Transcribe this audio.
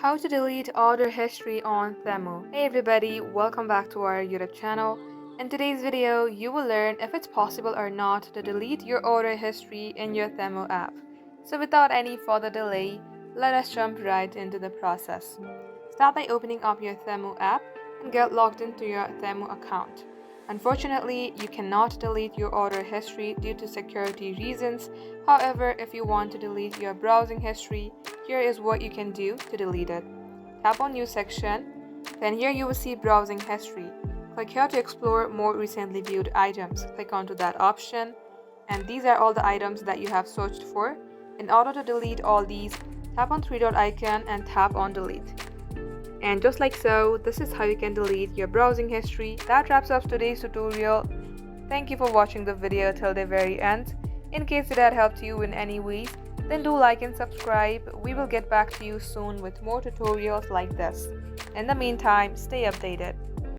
How to delete order history on Temu. Hey everybody, welcome back to our YouTube channel. In today's video, you will learn if it's possible or not to delete your order history in your Temu app. So without any further delay, let us jump right into the process. Start by opening up your Temu app and get logged into your Temu account. Unfortunately, you cannot delete your order history due to security reasons. However, if you want to delete your browsing history, here is what you can do to delete it. Tap on New section, then here you will see Browsing History. Click here to explore more recently viewed items. Click onto that option, and these are all the items that you have searched for. In order to delete all these, tap on three dot icon and tap on Delete. And just like so, this is how you can delete your browsing history. That wraps up today's tutorial. Thank you for watching the video till the very end. In case it had helped you in any ways, then do like and subscribe. We will get back to you soon with more tutorials like this. In the meantime, stay updated.